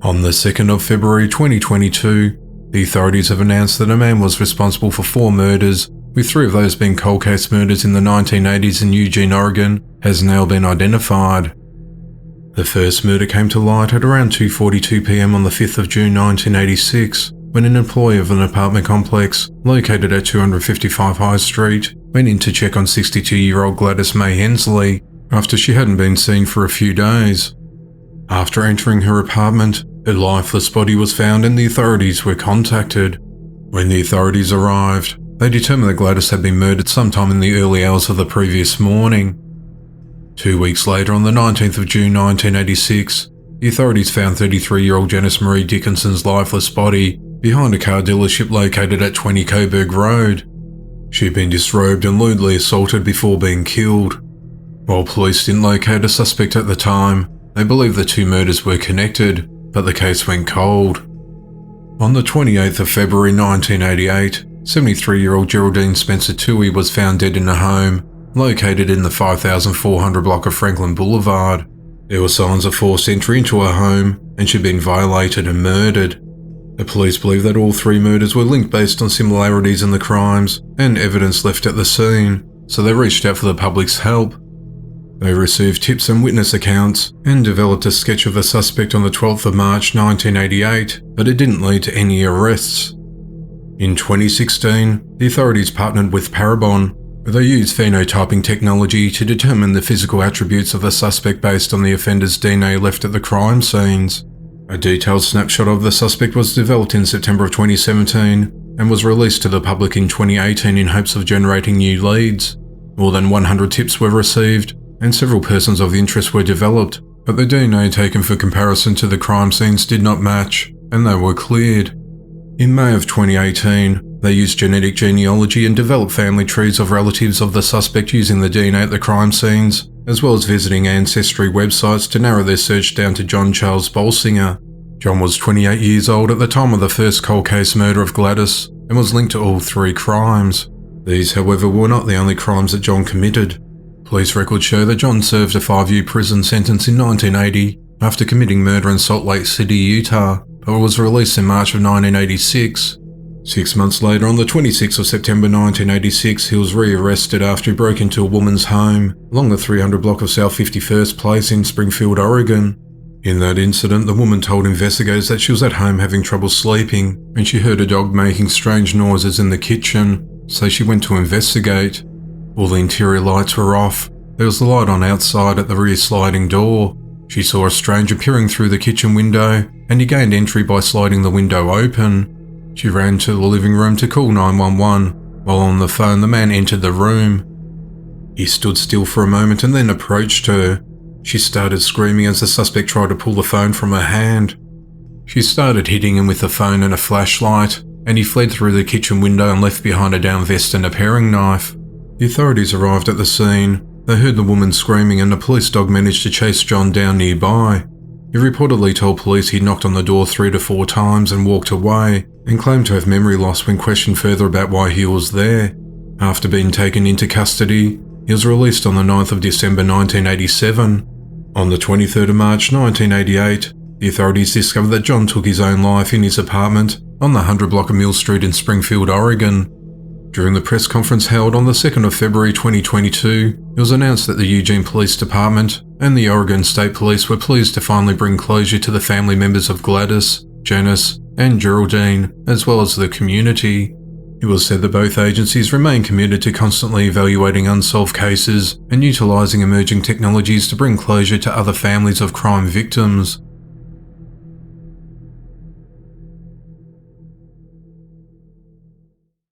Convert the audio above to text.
On the 2nd of February 2022, the authorities have announced that a man was responsible for 4 murders, with 3 of those being cold case murders in the 1980s in Eugene, Oregon, has now been identified. The first murder came to light at around 2:42 p.m. on the 5th of June 1986, when an employee of an apartment complex located at 255 High Street went in to check on 62-year-old Gladys May Hensley after she hadn't been seen for a few days. After entering her apartment, her lifeless body was found and the authorities were contacted. When the authorities arrived, they determined that Gladys had been murdered sometime in the early hours of the previous morning. 2 weeks later, on the 19th of June 1986, the authorities found 33-year-old Janice Marie Dickinson's lifeless body behind a car dealership located at 20 Coburg Road. She'd been disrobed and lewdly assaulted before being killed. While police didn't locate a suspect at the time, they believed the 2 murders were connected, but the case went cold. On the 28th of February 1988, 73-year-old Geraldine Spencer Toohey was found dead in a home located in the 5400 block of Franklin Boulevard. There were signs of forced entry into her home, and she'd been violated and murdered. The police believe that all 3 murders were linked based on similarities in the crimes and evidence left at the scene, so they reached out for the public's help. They received tips and witness accounts and developed a sketch of the suspect on the 12th of March 1988, but it didn't lead to any arrests. In 2016, the authorities partnered with Parabon, where they used phenotyping technology to determine the physical attributes of the suspect based on the offender's DNA left at the crime scenes. A detailed snapshot of the suspect was developed in September of 2017 and was released to the public in 2018 in hopes of generating new leads. More than 100 tips were received, and several persons of interest were developed, but the DNA taken for comparison to the crime scenes did not match, and they were cleared. In May of 2018, they used genetic genealogy and developed family trees of relatives of the suspect using the DNA at the crime scenes, as well as visiting ancestry websites to narrow their search down to John Charles Bolsinger. John was 28 years old at the time of the first cold case murder of Gladys, and was linked to all 3 crimes. These, however, were not the only crimes that John committed. Police records show that John served a 5-year prison sentence in 1980 after committing murder in Salt Lake City, Utah, but was released in March of 1986. 6 months later, on the 26th of September 1986, he was re-arrested after he broke into a woman's home along the 300 block of South 51st Place in Springfield, Oregon. In that incident, the woman told investigators that she was at home having trouble sleeping and she heard a dog making strange noises in the kitchen, so she went to investigate. All the interior lights were off. There was the light on outside at the rear sliding door. She saw a stranger peering through the kitchen window, and he gained entry by sliding the window open. She ran to the living room to call 911. While on the phone, the man entered the room. He stood still for a moment and then approached her. She started screaming as the suspect tried to pull the phone from her hand. She started hitting him with the phone and a flashlight, and he fled through the kitchen window and left behind a down vest and a paring knife. The authorities arrived at the scene. They heard the woman screaming and the police dog managed to chase John down nearby. He reportedly told police he knocked on the door 3 to 4 times and walked away, and claimed to have memory loss when questioned further about why he was there. After being taken into custody, he was released on the 9th of December 1987. On the 23rd of March 1988, the authorities discovered that John took his own life in his apartment on the 100 block of Mill Street in Springfield, Oregon. During the press conference held on the 2nd of February 2022, it was announced that the Eugene Police Department and the Oregon State Police were pleased to finally bring closure to the family members of Gladys, Janice, and Geraldine, as well as the community. It was said that both agencies remain committed to constantly evaluating unsolved cases and utilising emerging technologies to bring closure to other families of crime victims.